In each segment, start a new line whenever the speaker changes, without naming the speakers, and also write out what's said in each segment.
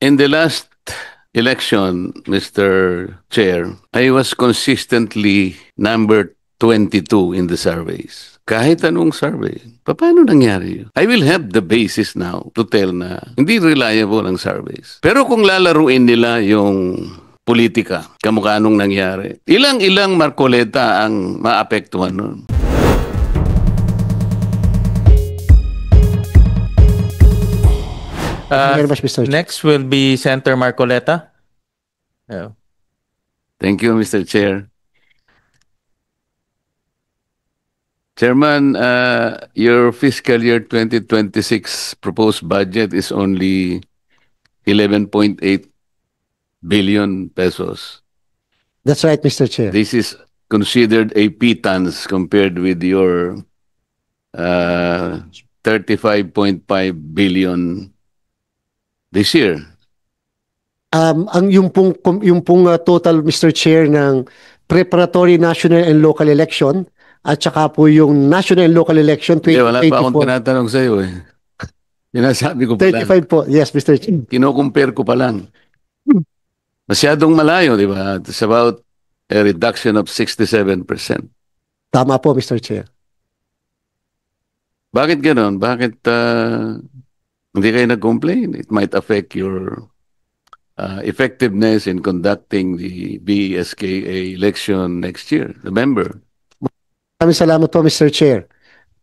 In the last election, Mr. Chair, I was consistently number 22 in the surveys. Kahit anong survey. Paano nangyari yun? I will have the basis now to tell na hindi reliable ang surveys. Pero kung lalaruin nila yung politika, kamukha nung nangyari, ilang-ilang Marcoleta ang maapektuhan nun.
Very much, Mr. Chair.
Next will be Senator Marcoleta.
Thank you, Mr. Chair. Chairman, your fiscal year 2026 proposed budget is only 11.8 billion pesos.
That's right, Mr. Chair.
This is considered a pittance compared with your 35.5 billion this year.
Yung pong total, Mr. Chair, ng preparatory national and local election at saka po yung national and local election 2024.
Wala pa akong tinatanong sa iyo eh. Sinasabi ko pa
35
lang.
po. Yes, Mr. Chair.
Kino-compare ko pa lang. Masyadong malayo, di ba? It's about a reduction of 67%.
Tama po, Mr. Chair.
Bakit gano'n? Bakit hindi kayo nag-complain? It might affect your effectiveness in conducting the BSKA election next year, November.
Maraming salamat po, Mr. Chair.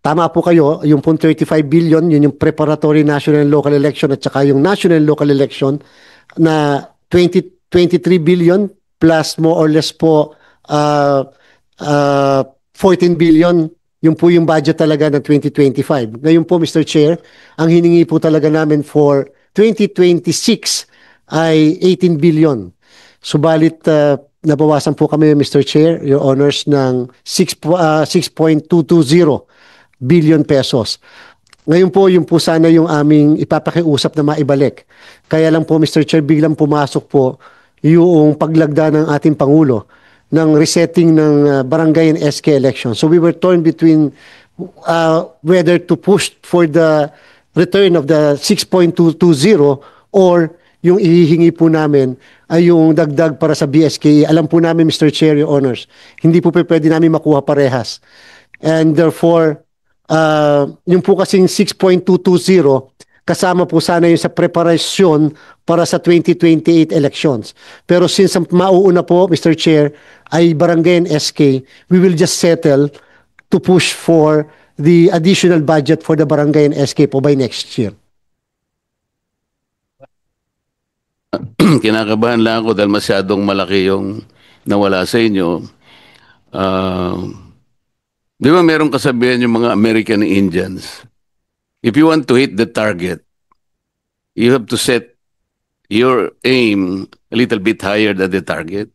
Tama po kayo, yung 35 billion, yun yung preparatory national and local election at saka yung national and local election na 23 billion plus more or less po 14 billion, yung po yung budget talaga ng 2025. Ngayon po, Mr. Chair, ang hiningi po talaga namin for 2026 ay 18 billion. Subalit, nabawasan po kami, Mr. Chair, Your Honors, ng 6.220 billion pesos. Ngayon po, yung po sana yung aming ipapakiusap na maibalik. Kaya lang po, Mr. Chair, biglang pumasok po yung paglagda ng ating Pangulo ng resetting ng barangay and SK election. So we were torn between whether to push for the return of the 6.220 or yung ihihingi po namin ay yung dagdag para sa BSKE. Alam po namin, Mr. Chair, Your Honors, hindi po pwede namin makuha parehas. And therefore, yung po kasing 6.220, kasama po sana yung sa preparasyon para sa 2028 elections. Pero since mauuna po, Mr. Chair, ay barangay and SK, we will just settle to push for the additional budget for the barangay and SK po by next year.
Kinakabahan lang ako dahil masyadong malaki yung nawala sa inyo. Di ba merong kasabihan yung mga American Indians? If you want to hit the target, you have to set your aim a little bit higher than the target.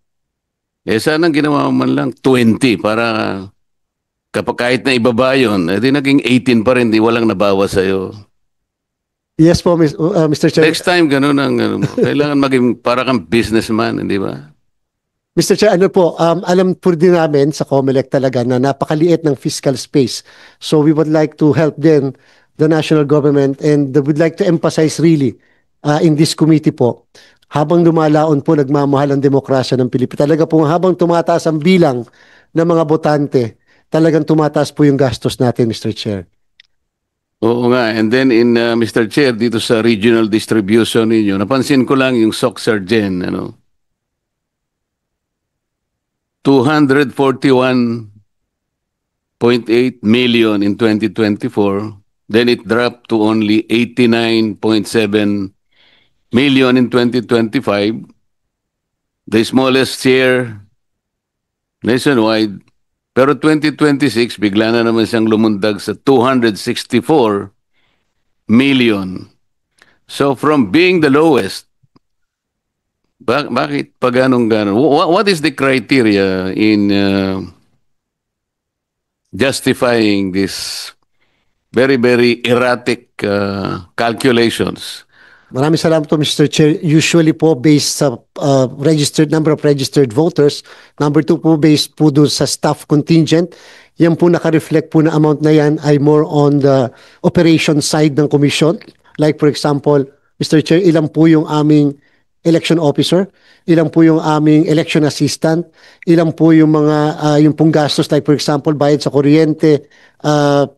Eh sana ginawa mo man lang 20 para kapag kahit na ibaba yun, eh di naging 18 pa rin, di walang nabawa sa'yo.
Yes po, Mr. Chair.
Next time, ganun ang kailangan maging para kang businessman, hindi ba?
Mr. Chair, ano po, alam po din namin sa COMELEC talaga na napakaliit ng fiscal space. So we would like to help then the national government and would like to emphasize really in this committee po, habang lumalaon po nagmamahal ang demokrasya ng Pilipinas. Talaga po habang tumataas ang bilang ng mga botante, talagang tumataas po yung gastos natin, Mr. Chair.
Oo nga. And then in Mr. Chair, dito sa regional distribution ninyo, napansin ko lang yung SOCSARGEN, 241.8 million in 2024. Then it dropped to only 89.7 million in 2025. The smallest share nationwide. Pero 2026, bigla na naman siyang lumundag sa 264 million. So from being the lowest, bakit pa ganun-ganun? What is the criteria in justifying this very, very erratic calculations?
Maraming salamat po, Mr. Chair. Usually po based sa number of registered voters. Number 2 po based po doon sa staff contingent. Yan po naka-reflect po na amount na yan ay more on the operation side ng commission. Like for example, Mr. Chair, ilan po yung aming election officer, ilan po yung aming election assistant, ilan po yung mga yung pong gastos like for example bayad sa kuryente,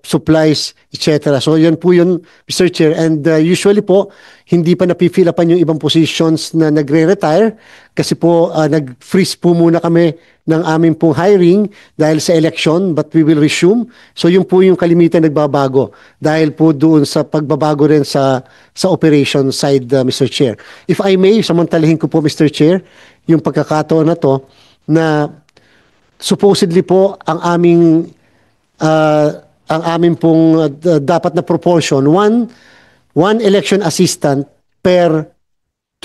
supplies, etc. So yan po yun, Mr. Chair. And usually po, hindi pa napifill upan yung ibang positions na nagre-retire kasi po nag-freeze po muna kami ng aming pong hiring dahil sa election, but we will resume. So yun po yung kalimitan nagbabago dahil po doon sa pagbabago rin sa operation side, Mr. Chair. If I may, samantalahin ko po, Mr. Chair, yung pagkakataon na to na supposedly po ang aming pong dapat na proportion, one election assistant per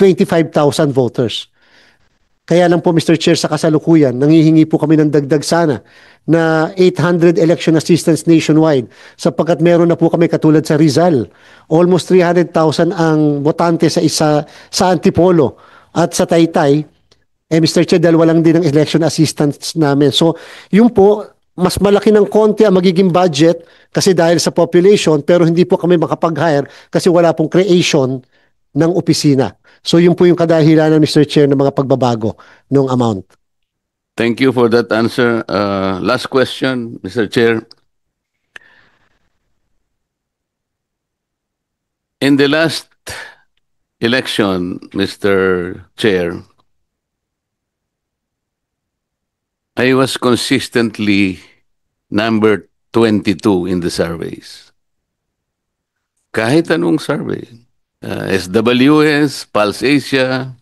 25,000 voters. Kaya lang po, Mr. Chair, sa kasalukuyan, nangihingi po kami ng dagdag sana na 800 election assistants nationwide sapagkat meron na po kami katulad sa Rizal. Almost 300,000 ang botante sa Antipolo at sa Taytay. Mr. Chair, dalawa lang din ang election assistants namin. So, yun po, mas malaki ng konti ang magiging budget kasi dahil sa population pero hindi po kami makapag-hire kasi wala pong creation ng opisina. So yun po yung kadahilanan, Mr. Chair, ng mga pagbabago ng amount.
Thank you for that answer. Last question, Mr. Chair. In the last election, Mr. Chair, I was consistently number 22 in the surveys. Kahit anong survey. SWS, Pulse Asia,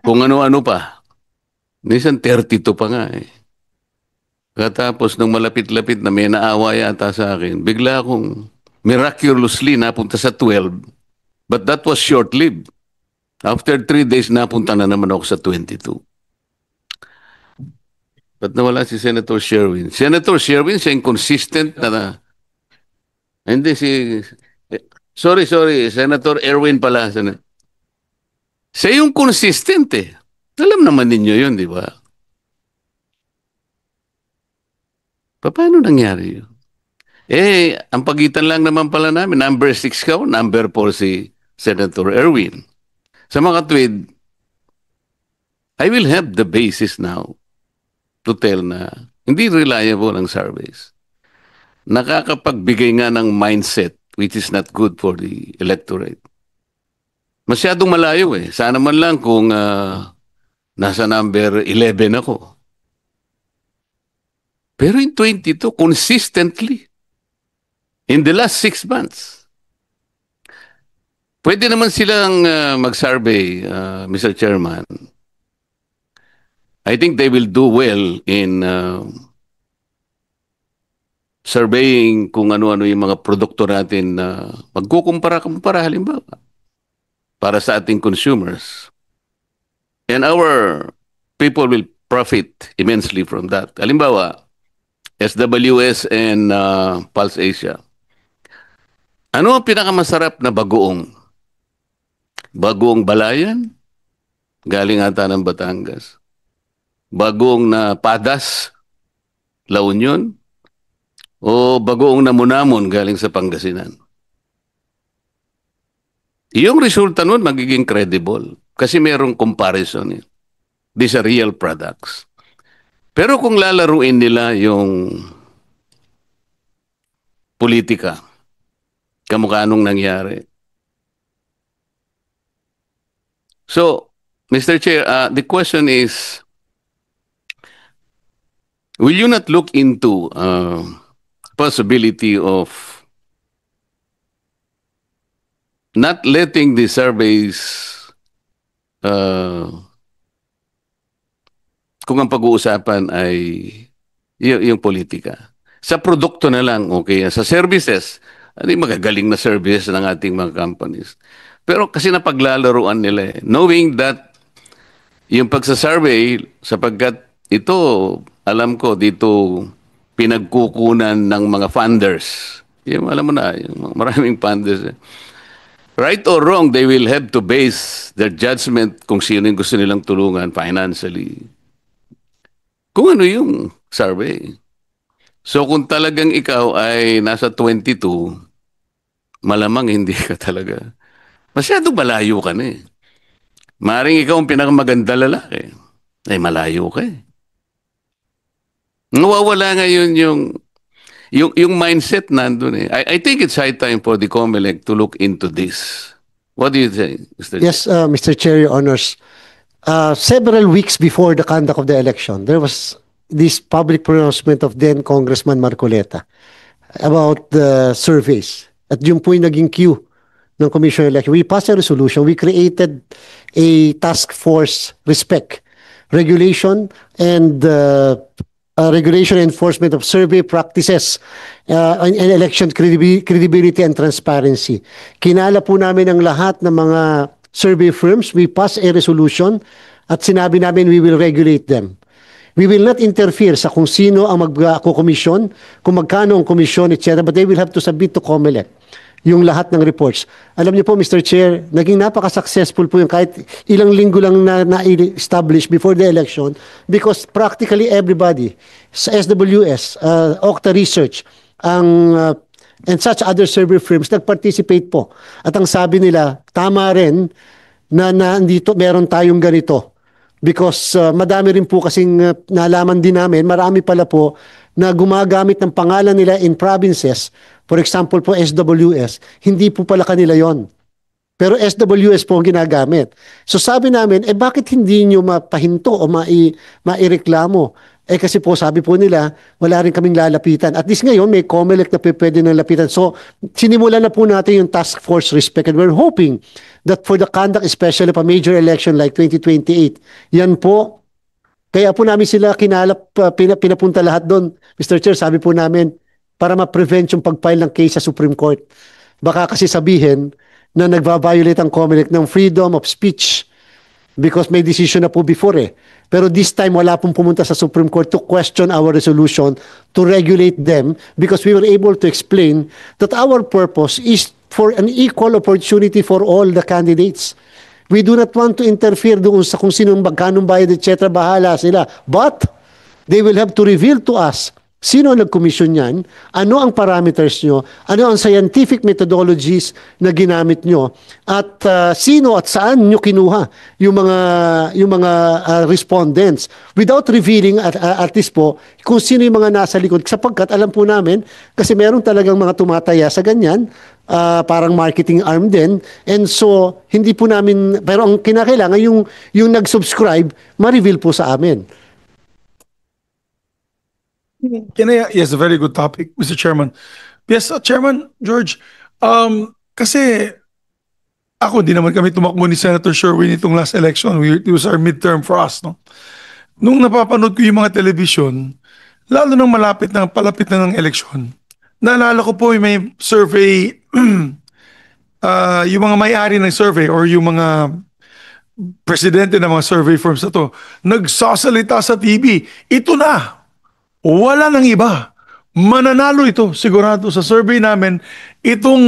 kung ano-ano pa. Minsan 32 pa nga eh. Katapos nung malapit-lapit na may naawa yata sa akin, bigla akong miraculously napunta sa 12. But that was short-lived. After 3 days, napunta na naman ako sa 22. Ba't nawala si Senator Sherwin? Senator Sherwin, siya yung consistent na hindi sorry, Senator Erwin pala. Siya yung consistent eh. Alam naman ninyo yun, di ba? Paano nangyari yun? Ang pagitan lang naman pala namin, number 6 ka o number 4 si Senator Erwin. Sa mga tweet, I will have the basis now to tell na hindi reliable ang surveys. Nakakapagbigay nga ng mindset which is not good for the electorate. Masyadong malayo eh. Sana man lang kung nasa number 11 ako. Pero in 22, consistently, in the last 6 months, pwede naman silang mag-survey, Mr. Chairman. I think they will do well in surveying kung ano-ano yung mga produkto natin na magkukumpara halimbawa para sa ating consumers. And our people will profit immensely from that. Halimbawa, SWS and Pulse Asia. Ano ang pinakamasarap na bagoong? Bagoong Balayan? Galing ata ng Batangas. Bagoong na Padas? La Union? O bagoong na Munamon galing sa Pangasinan? Yung resulta nun magiging credible kasi merong comparison. These are real products. Pero kung lalaruin nila yung politika, kamukha nung nangyari. So, Mr. Chair, the question is, will you not look into possibility of not letting the surveys kung ang pag-uusapan ay yung politika. Sa produkto na lang, okay. Sa services, ano yung magagaling na services ng ating mga companies. Pero kasi napaglalaruan nila knowing that yung pagsasurvey, sapagkat ito, alam ko, dito pinagkukunan ng mga funders. Yung, alam mo na, yung maraming funders. Right or wrong, they will have to base their judgment kung sino yung gusto nilang tulungan financially. Kung ano yung survey. So kung talagang ikaw ay nasa 22, malamang hindi ka talaga Masyadong malayo ka na eh. Maring ikaw ang pinakamaganda lalaki. Ay malayo ka eh. Nawawala ngayon yung mindset nandun eh. I think it's high time for the COMELEC to look into this. What do you think, Mr.
Yes, Mr. Chair, Your Honors. Several weeks before the conduct of the election, there was this public pronouncement of then Congressman Marcoleta about the surveys. At yung po yung naging cue ng Commission on Election. We passed a resolution. We created a task force respect, regulation and enforcement of survey practices and election credibility and transparency. Kinala po namin ang lahat ng mga survey firms. We passed a resolution at sinabi namin we will regulate them. We will not interfere sa kung sino ang magko-komisyon, kung magkano ang komisyon, etc. But they will have to submit to COMELEC yung lahat ng reports. Alam niyo po, Mr. Chair, naging napaka-successful po yung kahit ilang linggo lang na-establish before the election because practically everybody sa SWS, Okta Research, and such other survey firms nag-participate po. At ang sabi nila, tama rin na nandito meron tayong ganito. Because madami rin po kasing nalaman din namin, marami pala po na gumagamit ng pangalan nila in provinces. For example po, SWS, hindi po pala kanila yon. Pero SWS po ang ginagamit. So sabi namin, bakit hindi nyo mapahinto o maireklamo? Kasi po sabi po nila, wala rin kaming lalapitan. At least ngayon, may COMELEC na pwede ng lapitan. So sinimulan na po natin yung task force respect and we're hoping that for the conduct, especially of a major election like 2028, yan po, kaya po namin sila pinapunta lahat doon. Mr. Chair, sabi po namin, para ma-prevent yung pag-file ng case sa Supreme Court. Baka kasi sabihin na nagva-violate ang COMELEC ng freedom of speech because may decision na po before eh. Pero this time, wala pong pumunta sa Supreme Court to question our resolution to regulate them because we were able to explain that our purpose is for an equal opportunity for all the candidates. We do not want to interfere doon sa kung sinong magkanong bayad, etc. Bahala sila. But they will have to reveal to us sino ang nag-commission yan, ano ang parameters nyo, ano ang scientific methodologies na ginamit nyo, at sino at saan nyo kinuha yung mga respondents without revealing at least po kung sino yung mga nasa likod. Sapagkat alam po namin, kasi meron talagang mga tumataya sa ganyan, parang marketing arm din. And so, hindi po namin, pero ang kinakailangan, yung nag-subscribe, ma-reveal po sa amin.
Yes, a very good topic, Mr. Chairman. Yes, Chairman George, kasi ako, di naman kami tumakbo ni Senator Sherwin itong last election. It was our midterm for us, no? Nung napapanood ko yung mga television, lalo nang palapit na ng election, naalala ko po yung may survey, yung mga may-ari ng survey or yung mga presidente ng mga survey firms na to, nagsasalita sa TV, ito na, wala nang iba. Mananalo ito, sigurado sa survey namin, itong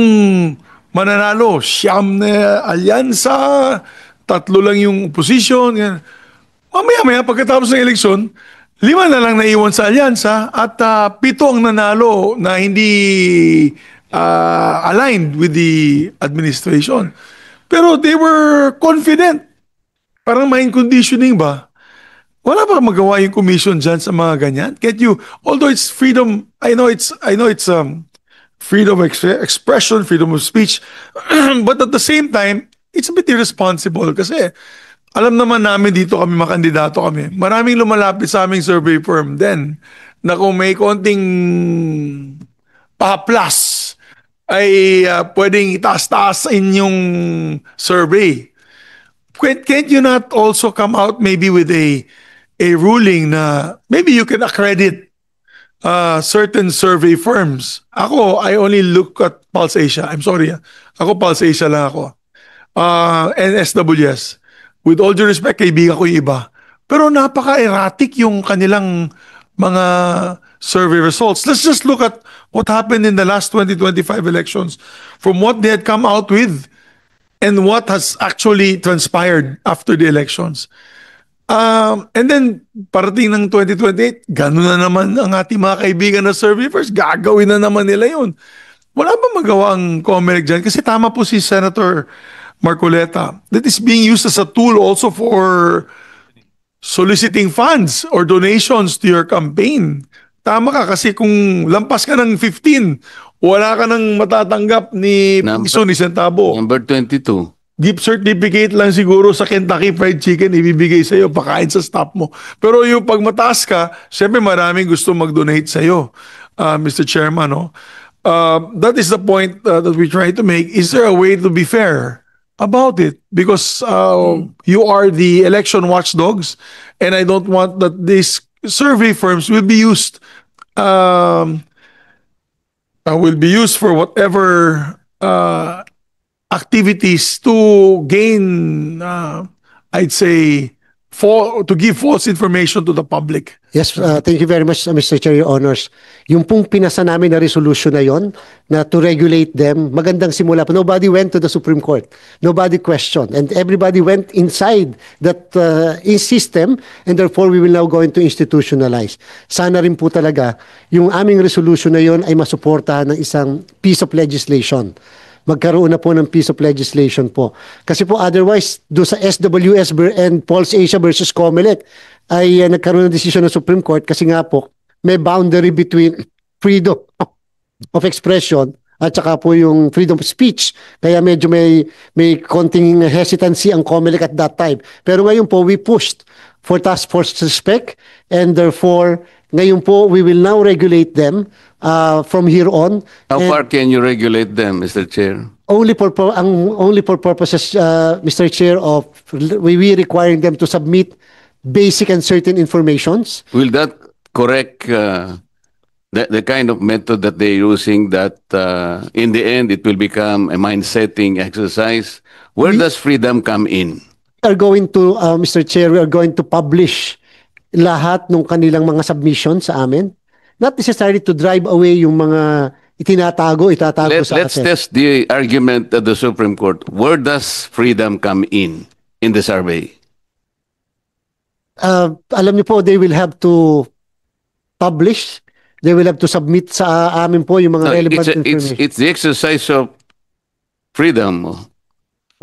mananalo, siyam na alyansa, 3 lang yung opposition. Yan. Mamaya pagkatapos ng eleksyon, 5 na lang naiwan sa alyansa at 7 ang nanalo na hindi aligned with the administration. Pero they were confident. Parang mind conditioning ba? Wala ba magawa yung commission dyan sa mga ganyan? Can't you, although it's freedom, I know it's freedom of expression, freedom of speech, but at the same time, it's a bit irresponsible kasi alam naman namin dito kami, mga kandidato kami, maraming lumalapit sa aming survey firm din na kung may konting pa-plus ay pwedeng itaas-taas sa inyong survey. Can't you not also come out maybe with a ruling na maybe you can accredit certain survey firms? Ako, I only look at Pulse Asia. I'm sorry. Ako, Pulse Asia lang ako. And SWS. With all due respect, kaibigan ko yung iba. Pero napaka-erratic yung kanilang mga survey results. Let's just look at what happened in the last 2025 elections from what they had come out with and what has actually transpired after the elections. And then, parating ng 2028, gano'n na naman ang ating mga kaibigan na surveyors, gagawin na naman nila yun. Wala ba magawa ang COMELEC dyan? Kasi tama po si Senator Marcoleta that is being used as a tool also for soliciting funds or donations to your campaign. Tama ka kasi kung lampas ka ng 15, wala ka nang matatanggap ni piso ni centavo.
Number 22.
Gift certificate lang siguro sa Kentucky Fried Chicken ibibigay sa iyo pakain sa staff mo. Pero yung pag mataas ka, syempre maraming gusto mag-donate sa iyo, Mr. Chairman. No? That is the point that we try to make. Is there a way to be fair about it? Because you are the election watchdogs, and I don't want that these survey firms will be used for whatever activities to gain, I'd say, to give false information to the public.
Yes, thank you very much, Mr. Chair, Your Honors. Yung pong pinasa namin na resolution na yon na to regulate them, magandang simula pa. Nobody went to the Supreme Court. Nobody questioned. And everybody went inside that system, and therefore we will now go into institutionalize. Sana rin po talaga yung aming resolution na yon ay masuportahan ng isang piece of legislation. Magkaroon na po ng piece of legislation po. Kasi po otherwise, do sa SWS and Pulse Asia versus Comelec ay nagkaroon ng desisyon ng Supreme Court kasi nga po may boundary between freedom of expression at saka po yung freedom of speech. Kaya medyo may konting hesitancy ang Comelec at that time. Pero ngayon po, we pushed for task force respect, and therefore, ngayon po, we will now regulate them from here on.
How far can you regulate them, Mr. Chair?
Only for purposes, Mr. Chair, of we requiring them to submit basic and certain informations.
Will that correct the kind of method that they're using that in the end it will become a mind-setting exercise? Where does freedom come in?
We are going to, Mr. Chair, we are going to publish lahat ng kanilang mga submissions sa amin. Not necessarily to drive away yung mga itatago sa
Let's
cassette.
test the argument of the Supreme Court. Where does freedom come in the survey?
Alam niyo po, they will have to publish, they will have to submit sa amin po yung mga relevant information.
It's the exercise of freedom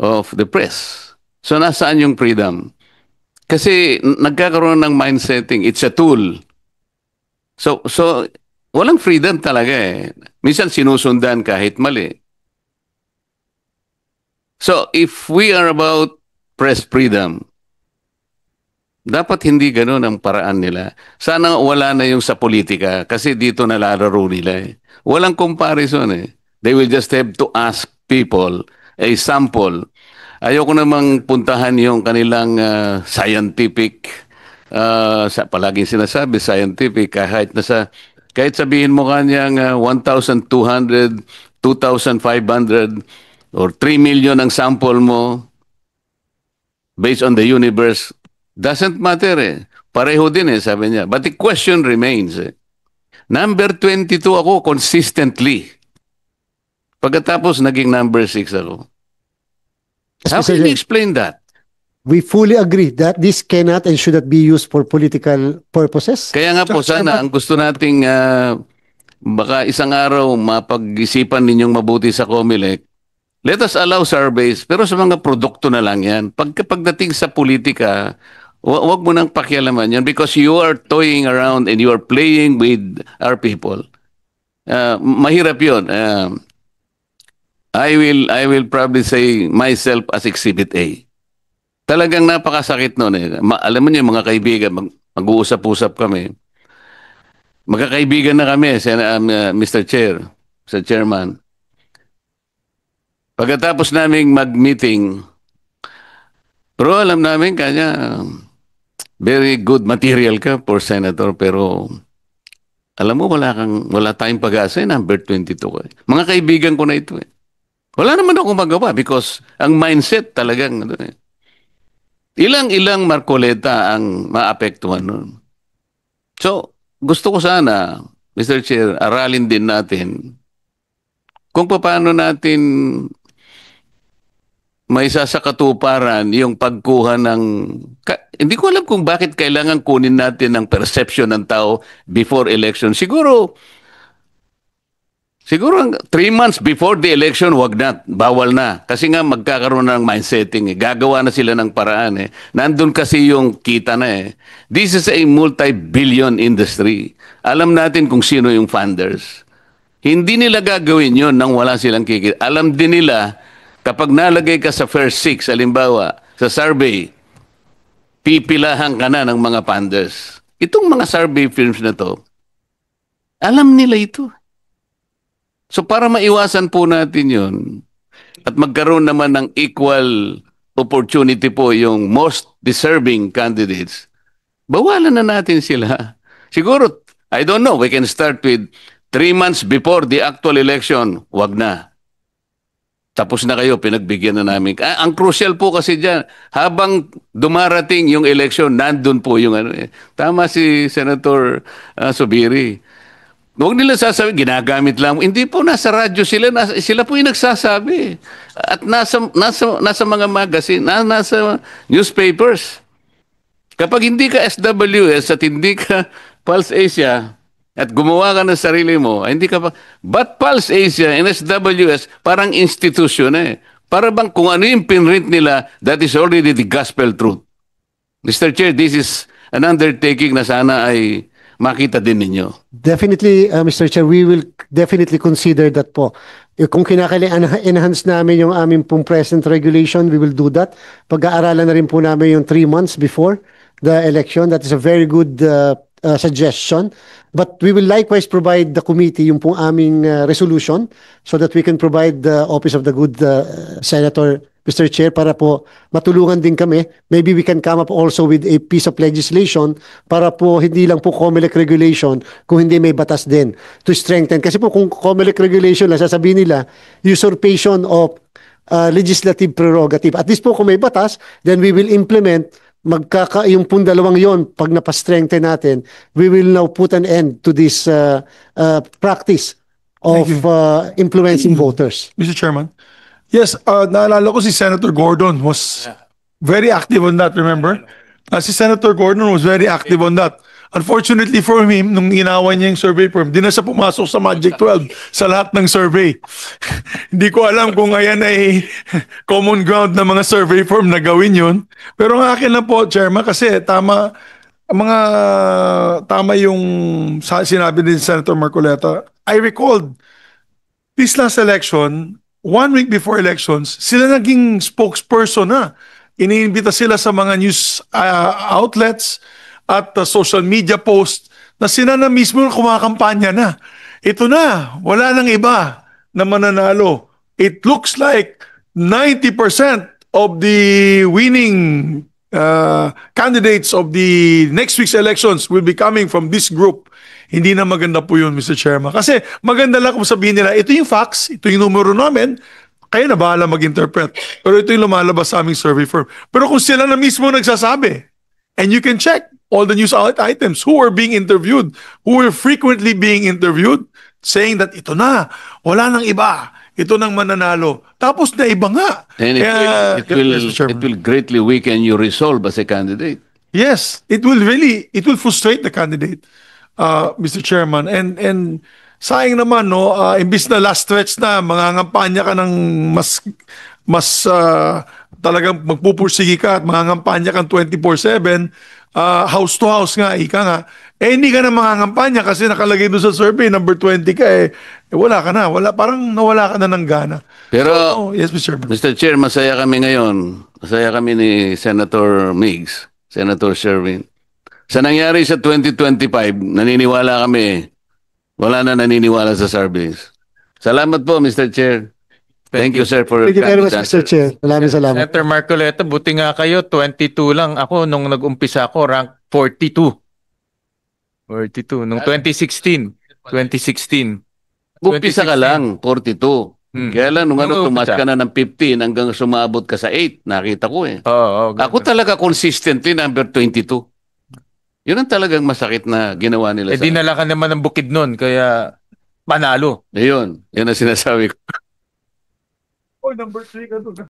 of the press. So nasaan yung freedom? Kasi nagkakaroon ng mind setting, it's a tool. So walang freedom talaga eh. Minsan sinusundan kahit mali. So if we are about press freedom, dapat hindi ganun ang paraan nila. Sana wala na yung sa politika kasi dito nalalaro nila eh. Walang comparison eh. They will just have to ask people a sample. Ayoko namang puntahan yung kanilang scientific, palaging sinasabi scientific, kahit sabihin mo kanyang 1,200, 2,500 or 3 million ang sample mo based on the universe, doesn't matter eh. Pareho din eh, sabi niya. But the question remains eh. Number 22 ako consistently. Pagkatapos naging number 6 ako. How can you explain that?
We fully agree that this cannot and should not be used for political purposes.
Kaya nga po sana, ang gusto nating baka isang araw mapag-isipan ninyong mabuti sa Comelec, let us allow surveys, pero sa mga produkto na lang yan. Pagdating sa politika, wag mo nang pakialaman yan because you are toying around and you are playing with our people. Mahirap yun. I will probably say myself as Exhibit A. Talagang napakasakit noon eh. Alam mo niyo mga kaibigan, mag-uusap-usap kami. Magkakaibigan na kami, Mr. Chair, Mr. Chairman. Pagkatapos naming mag-meeting, pero alam namin kanya, very good material ka for senator, pero alam mo, wala tayong pag-asa, number 22 ka. Mga kaibigan ko na ito eh. Wala naman akong magawa because ang mindset talagang ilang Marcoleta ang maapektuhan nun. So, gusto ko sana, Mr. Chair, aralin din natin kung paano natin may sasakatuparan yung pagkuha ng... Hindi ko alam kung bakit kailangan kunin natin ang perception ng tao before election. Siguro Siguro 3 months before the election, wag na, bawal na. Kasi nga magkakaroon na ng mindsetting eh. Gagawa na sila ng paraan eh. Nandun kasi yung kita na eh. This is a multi-billion industry. Alam natin kung sino yung funders. Hindi nila gagawin yun nang wala silang kikita. Alam din nila, kapag nalagay ka sa first 6, halimbawa, sa survey, pipilahan ka na ng mga funders. Itong mga survey firms na to, alam nila ito. So para maiwasan po natin yun at magkaroon naman ng equal opportunity po yung most deserving candidates, bawalan na natin sila. Siguro, I don't know, we can start with 3 months before the actual election, wag na. Tapos na kayo, pinagbigyan na namin. Ang crucial po kasi dyan, habang dumarating yung election, nandun po yung ano eh. Tama si Senator Subiri. Huwag nila sasabi, ginagamit lang. Hindi po, nasa radyo sila. Sila po yung nagsasabi. At nasa mga magazine, nasa newspapers. Kapag hindi ka SWS at hindi ka Pulse Asia at gumawa ka ng sarili mo, hindi ka pa. But Pulse Asia and SWS, parang institusyon eh. Para bang kung ano yung pinrint nila, that is already the gospel truth. Mr. Chair, this is an undertaking na sana ay makita din ninyo.
Definitely, Mr. Chair, we will definitely consider that po. Kung kinakailangan enhance namin yung aming pong present regulation, we will do that. Pag-aaralan na rin po namin yung 3 months before the election. That is a very good suggestion. But we will likewise provide the committee yung pong aming resolution so that we can provide the Office of the Good Senator, Mr. Chair, para po matulungan din kami. Maybe we can come up also with a piece of legislation para po hindi lang po COMELEC regulation, kung hindi may batas din to strengthen. Kasi po kung COMELEC regulation lang, sasabihin nila, usurpation of legislative prerogative. At least po kung may batas, then we will implement yung pong dalawang yon, pag napastrengthen natin, we will now put an end to this practice of influencing voters.
Mr. Chairman. Yes, naalala ko si Senator Gordon was very active on that, remember? Si Senator Gordon was very active on that. Unfortunately for him, nung inawan niya yung survey firm, di na siya pumasok sa Magic 12 sa lahat ng survey. Hindi ko alam kung ayan ay common ground na mga survey firm na gawin yun. Pero ang akin lang po, Chairman, kasi tama yung sinabi ni Senator Marcoleta. I recalled this last election, 1 week before elections, sila naging spokesperson na. Iniimbita sila sa mga news outlets at social media posts na sila na mismo kumakampanya na. Ito na, wala nang iba na mananalo. It looks like 90% of the winning candidates of the next week's elections will be coming from this group. Hindi na maganda po yun, Mr. Chairman. Kasi maganda lang kung sabihin nila, ito yung facts, ito yung numero namin, kayo na bahala mag-interpret. Pero ito yung lumalabas sa aming survey firm. Pero kung sila na mismo nagsasabi, and you can check all the news items, who are being interviewed, who are frequently being interviewed, saying that ito na, wala nang iba, ito nang mananalo. Tapos na iba nga.
And it will greatly weaken your resolve as a candidate.
Yes, it will frustrate the candidate, Mr. Chairman. And sayang naman, no, imbis na last stretch na, mangangampanya ka ng mas talagang magpupursige ka at mangangampanya kang 24/7, house to house nga, ika nga, hindi ka na mangangampanya kasi nakalagay doon sa survey, number 20 ka, wala ka na. Parang nawala ka na ng gana.
Pero,
yes, Mr. Chairman.
Mr. Chair, masaya kami ngayon. Masaya kami ni Senator Migs, Senator Sherwin. Sa nangyari sa 2025, naniniwala kami, wala na naniniwala sa surveys. Salamat po, Mr. Chair. Thank you, sir, for
Thank you very much, Mr. Chair. Salamat.
Senator Marcoleta, buti nga kayo, 22 lang. Ako, nung nag-umpisa ako, rank 42. 42. Nung 2016.
Umpisa ka lang, 42. Kaya lang, nung tumas ka na ng 15 hanggang sumabot ka sa 8, nakita ko eh. Ako talaga consistently number 22. Yun ang talagang masakit na ginawa nila sa...
dinala ka naman ng bukid nun, kaya panalo.
Ayun, yun ang sinasabi ko.
Number 3 ka doon.